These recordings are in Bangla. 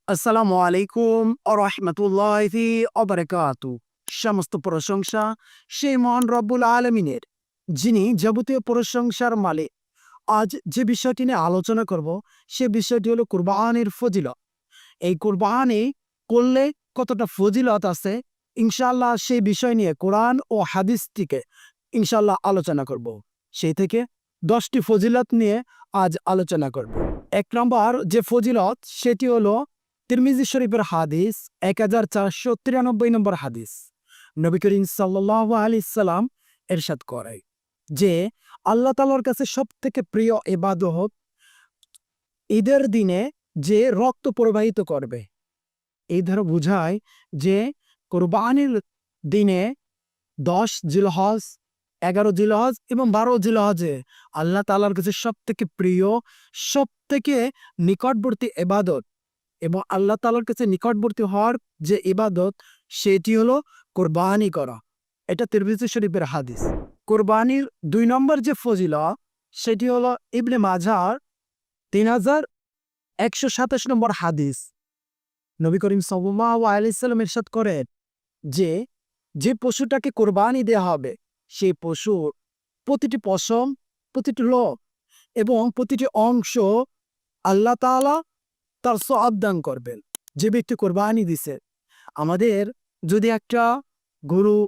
আসসালামু আলাইকুম রাহমাতুল্লাহি ওয়া বারাকাতুহু। সমস্ত প্রশংসা সেই মহান রব্বুল আলামিনের, যিনি যাবতীয় প্রশংসার মালিক। আজ যে বিষয়টি নিয়ে আলোচনা করব, সে বিষয়টি হলো কুরবানির ফজিলত। এই কুরবানি করলে কতটা ফজিলত আছে, ইনশাআল্লাহ সেই বিষয় নিয়ে কোরআন ও হাদিস থেকে ইনশাআল্লাহ আলোচনা করব। সেই থেকে 10টি ফজিলত নিয়ে আজ আলোচনা করব। ১ নম্বর যে ফজিলত, সেটি হলো তিরমিজি শরীফের হাদিস 1493 নম্বর হাদিস। নবী করিম সাল্লাল্লাহু আলাইহি সাল্লাম ইরশাদ করে যে আল্লাহ তাআলার কাছে সবথেকে প্রিয় ইবাদত ঈদের দিনে যে রক্ত প্রবাহিত করবে। এই দ্বারা বোঝায় যে কোরবানির দিনে 10 জিলহজ, 11 জিলহজ এবং 12 জিলহজে আল্লাহ তাআলার কাছে সবথেকে প্রিয়, সবথেকে নিকটবর্তী ইবাদত এবং আল্লাহ তাআলার কাছে নিকটবর্তী হওয়ার যে ইবাদত, সেটি হলো কোরবানি করা। এটা তিরমিজি শরীফের হাদিস। কোরবানির 2 নম্বর যে ফজিলত, সেটি হলো ইবনে মাজাহর 3127 নম্বর হাদিস। নবী করিম সাল্লাল্লাহু আলাইহি সাল্লাম ইরশাদ করেন যে যে পশুটাকে কোরবানি দেয়া হবে, সেই পশুর প্রতিটি পশম, প্রতিটি লোম এবং প্রতিটি অংশ আল্লাহ তাআলা তার সওয়াব দান করবেন। যে ব্যক্তি কোরবানি দিছে, আমাদের যদি একটা গরু,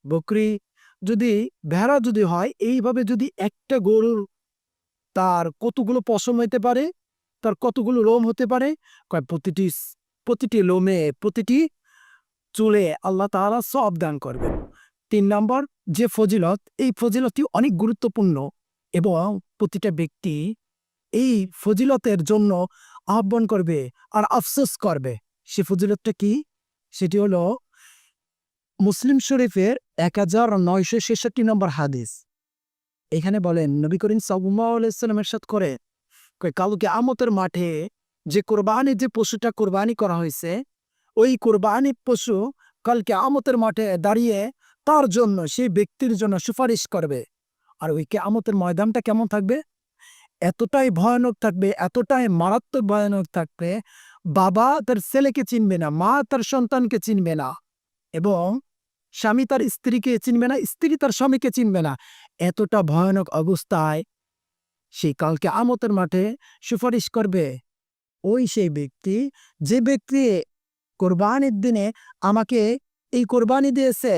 বকরি, যদি ভেড়া যদি হয়, এইভাবে যদি একটা গরুর তার কতগুলো পশম হইতে পারে, তার কতগুলো লোম হতে পারে, কয় প্রতিটি লোমে, প্রতিটি চুলে আল্লাহ তাআলা সওয়াব দান করবেন। 3 নম্বর যে ফজিলত, এই ফজিলতটি অনেক গুরুত্বপূর্ণ এবং প্রতিটা ব্যক্তি এই ফজিলতের জন্য আহ্বান করবে আর আফসোস করবে। সে ফজিলতটা কি? সেটি হলো মুসলিম শরীফের 1966 নম্বর হাদিস। এখানে বলেন, নবী করিম সাল্লাল্লাহু আলাইহি সাল্লাম ইরশাদ করে, কাল কিয়ামতের মাঠে যে কোরবানির যে পশুটা কোরবানি করা হয়েছে, ওই কোরবানি পশু কাল কিয়ামতের মাঠে দাঁড়িয়ে তার জন্য, সেই ব্যক্তির জন্য সুপারিশ করবে। আর ওই কিয়ামতের ময়দানটা কেমন থাকবে? এতটাই ভয়ানক থাকবে, এতটাই মারাত্মক ভয়ানক থাকবে, বাবা তার ছেলেকে চিনবে না, মা তার সন্তানকে চিনবে না এবং স্বামী তার স্ত্রীকে চিনবে না, স্ত্রী তার স্বামীকে চিনবে না। এতটা ভয়ানক অবস্থায় সেই কাল কিয়ামতের মাঠে সুপারিশ করবে ওই সেই ব্যক্তি, যে ব্যক্তি কোরবানির দিনে আমাকে এই কোরবানি দিয়েছে।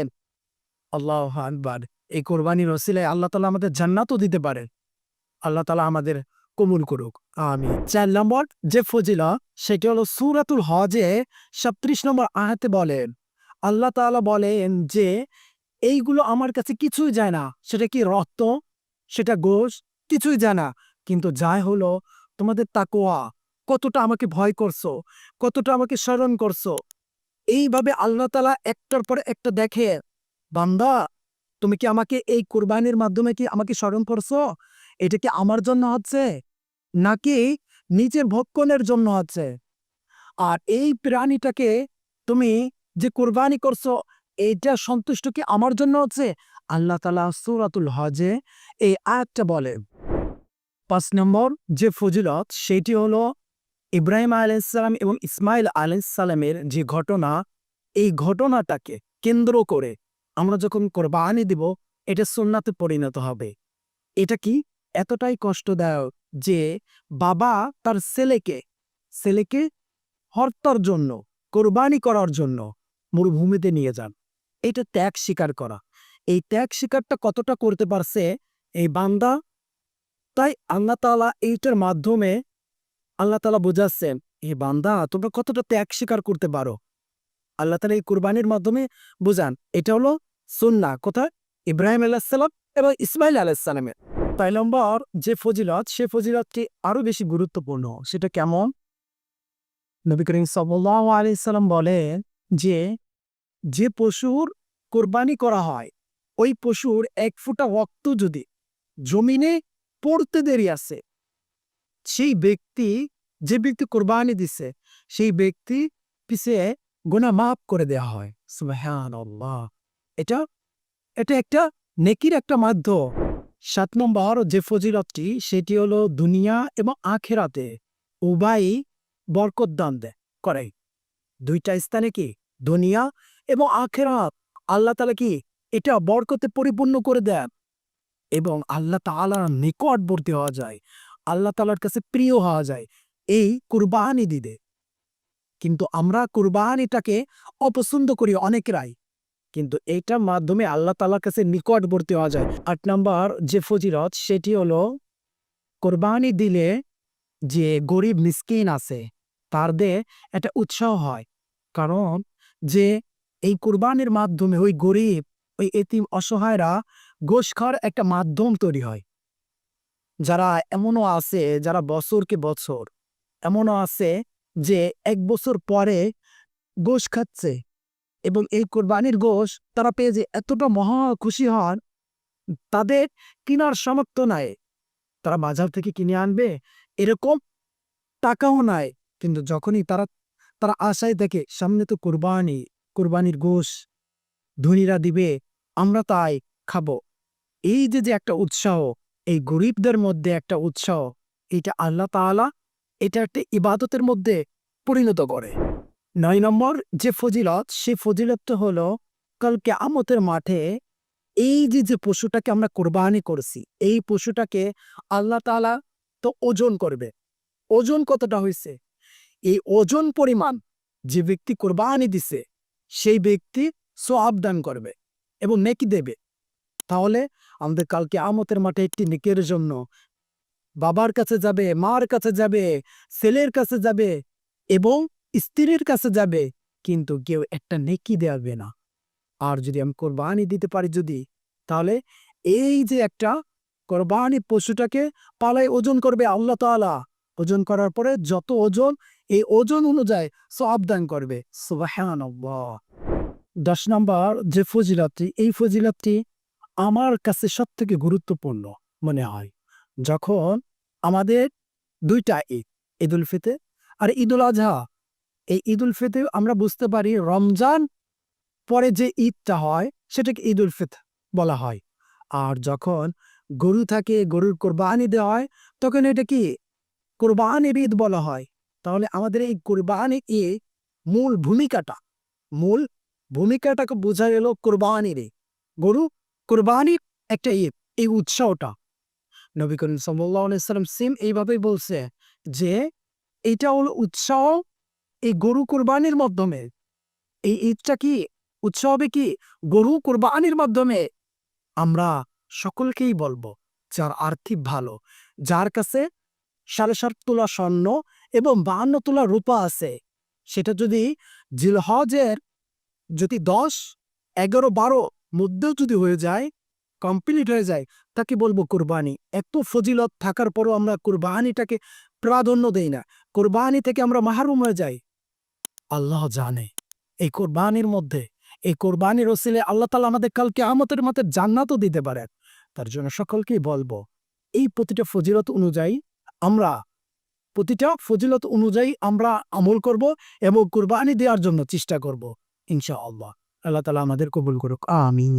আল্লাহু আকবার। এই কোরবানির ওসিলায় আল্লাহ তাআলা আমাদের জান্নাতও দিতে পারে। আল্লাহ তাআলা আমাদের কবুল করুক, আমিন। 4 নম্বর যে ফজিলত, সেটি হলো সূরাতুল হজে 37 নম্বর আয়াতে বলেন, আল্লাহ তাআলা বলেন যে এইগুলো আমার কাছে কিছুই যায় না। সেটা কি রক্ত, সেটা গোশত, কিছুই যায় না। কিন্তু যায় হলো তোমাদের তাকওয়া, কতটা আমাকে ভয় করছো, কতটা আমাকে স্মরণ করছো। এইভাবে আল্লাহ তাআলা একটার পর একটা দেখে, বান্দা তুমি কি আমাকে এই কুরবানির মাধ্যমে কি আমাকে স্মরণ করছো? এটা কি আমার জন্য হচ্ছে নাকি নিজের ভক্ষণের জন্য হচ্ছে? আর এই প্রাণীটাকে তুমি যে কুরবানি করছো, এইটা সন্তুষ্ট কি আমার জন্য হচ্ছে? আল্লাহ তাআলা সূরাতুল হজে এই আয়াতটা বলে। 5 নম্বর যে ফজিলত, সেটি হলো ইব্রাহিম আলাইহিস সালাম এবং ইসমাইল আলাইহিস সালামের যে ঘটনা, এই ঘটনাটাকে কেন্দ্র করে আমরা যখন কোরবানি দিব, এটা সুন্নাতে পরিণত হবে। এটা কি এতটাই কষ্টদায়ক যে বাবা তার ছেলেকে হত্যার জন্য, কোরবানি করার জন্য মরুভূমিতে নিয়ে যান। এটা ত্যাগ স্বীকার করা। এই ত্যাগ স্বীকারটা কতটা করতে পারছে এই বান্দা, তাই আল্লাহ তাআলা এইটার মাধ্যমে আল্লাহ তাআলা বোঝাচ্ছেন, এ বান্দা তোমরা কতটা ত্যাগ স্বীকার করতে পারো। আল্লাহ তাআলা এই কুরবানির মাধ্যমে বোঝান। এটা হলো সুন্নাহ, কোথায়? ইব্রাহিম আলাইহিস সালাম এবং ইসমাইল আলাইহিস সালামের। 6 নম্বর যে ফজিলত, সে ফজিলতটি আরো বেশি গুরুত্বপূর্ণ। সেটা কেমন? নবী করিম সাল্লাল্লাহু আলাইহি সাল্লাম বলেন যে যে পশুর কোরবানি করা হয়, ওই পশুর 1 ফোঁটা রক্ত যদি জমিনে পড়তে দেরি আছে, সেই ব্যক্তি, যে ব্যক্তি কোরবানি দিছে, সেই ব্যক্তি পিছে গুনাহ মাফ করে দেওয়া হয়। সুবহানাল্লাহ। এটা এটা একটা নেকির একটা মাধ্যম। 7 নম্বর যে ফজিলতটি, সেটি হলো দুনিয়া এবং আখিরাতে উভয়ই বরকত দান দেয়। করে। দুইটা স্থানে কি দুনিয়া এবং আখিরাত আল্লাহ তাআলা কি এটা বরকতে পরিপূর্ণ করে দেন এবং আল্লাহ তাআলার নিকটবর্তী হওয়া যায়, আল্লাহ তাআলার কাছে প্রিয় হওয়া যায় এই কুরবানি দিতে। কিন্তু আমরা কুরবানিটাকে অপছন্দ করি অনেকেরাই, কিন্তু এইটার মাধ্যমে আল্লাহ তাআলার কাছে নিকটবর্তী হওয়া যায়। ৮ নাম্বার যে ফজিলত সেটি হলো কোরবানি দিলে যে গরিব মিসকিন আছে তাদের একটা উৎসাহ হয়। কারণ যে এই কুরবানির মাধ্যমে ওই গরিব, ওই এতিম অসহায়রা গোশ খাওয়ার একটা মাধ্যম তৈরি হয়। যারা এমনও আছে যারা বছরকে বছর, এমনও আছে যে ১ বছর পরে গোশ খাচ্ছে এবং এই কোরবানির গোশ তারা পেয়ে যে এতটা মহা খুশি হন, তাদের কিনার সামর্থ্য নাই। তারা বাজার থেকে কিনে আনবে এরকম টাকাও নাই। কিন্তু যখনই তারা তারা আশায় দেখে সামনে তো কোরবানি, কোরবানির গোশ ধনীরা দিবে, আমরা তাই খাবো। এই যে একটা উৎসাহ, এই গরিবদের মধ্যে একটা উৎসাহ, এটা আল্লাহ তাআলা এটা একটা ইবাদতের মধ্যে পরিণত করে। ৯ নম্বর যে ফজিলত, সে ফজিলতটা হলো কাল কিয়ামতের মাঠে এই যে পশুটাকে আমরা কোরবানি করেছি, এই পশুটাকে আল্লাহ তাআলা তো ওজন করবে। ওজন কতটা হইছে? এই ওজন পরিমাণ যে ব্যক্তি কোরবানি দিছে, সেই ব্যক্তি সওয়াব দান করবে এবং নেকি দেবে। তাহলে আমাদের কাল কিয়ামতের মাঠে একটি নেকের জন্য বাবার কাছে যাবে, মার কাছে যাবে, ছেলের কাছে যাবে এবং স্ত্রীর কাছে যাবে, কিন্তু কেউ একটা নেকি দেবে না। আর যদি আমি কোরবানি দিতে পারি যদি, তাহলে এই যে একটা কোরবানি পশুটাকে পালায় ওজন করবে আল্লাহ তাআলা। ওজন করার পরে যত ওজন, এই ওজন অনুযায়ী সওয়াব দান করবে। সুবহানাল্লাহ। ১০ নাম্বার যে ফজিলতটি, এই ফজিলতটি আমার কাছে সবথেকে গুরুত্বপূর্ণ মনে হয়। যখন আমাদের ২ টা ঈদ, ঈদুল ফিতর আর ঈদুল আজহা। এই ঈদুল ফিতর আমরা বুঝতে পারি রমজান পরে যে ঈদটা হয় সেটাকে ঈদুল ফিতর বলা হয়। আর যখন গরু থাকে, গরুর কোরবানি দেওয়া হয়, তখন এটা কি কোরবানির ঈদ বলা হয়। তাহলে আমাদের এই কোরবানি ঈদ মূল ভূমিকাটাকে বোঝা গেল কোরবানির ঈদ। গরু কোরবানির একটা ঈদ, এই উৎসাহটা নবী করিম সাল্লাল্লাহু আলাইহি সাল্লাম সেম এইভাবেই বলছে যে এটা হলো উৎসাহ এই গরু কোরবানির মাধ্যমে। এই ঈদটা কি উৎসাহ হবে কি গরু কোরবানির মাধ্যমে। আমরা সকলকেই বলবো যার আর্থিক ভালো, যার কাছে ৭.৫ তোলা স্বর্ণ এবং ৫২ তোলা রূপা আছে, সেটা যদি জিলহজের যদি ১০, ১১, ১২ মধ্যেও যদি হয়ে যায়, কমপ্লিট হয়ে যায়, তাকে বলবো কোরবানি। এত ফজিলত থাকার পরও আমরা কোরবানিটাকে প্রাধান্য দেই না, কোরবানি থেকে আমরা মাহরুম হয়ে যাই। আল্লাহ জানে এই কোরবানির মধ্যে, এই কোরবানির ওসিলে আল্লাহ তাআলা আমাদের কাল কিয়ামতের মাঠে জান্নাতও দিতে পারেন। তার জন্য সকলকেই বলবো এই প্রতিটা ফজিলত অনুযায়ী আমরা আমল করব এবং কোরবানি দেওয়ার জন্য চেষ্টা করব ইনশাআল্লাহ। আল্লাহ তাআলা আমাদের কবুল করুক। আমিন।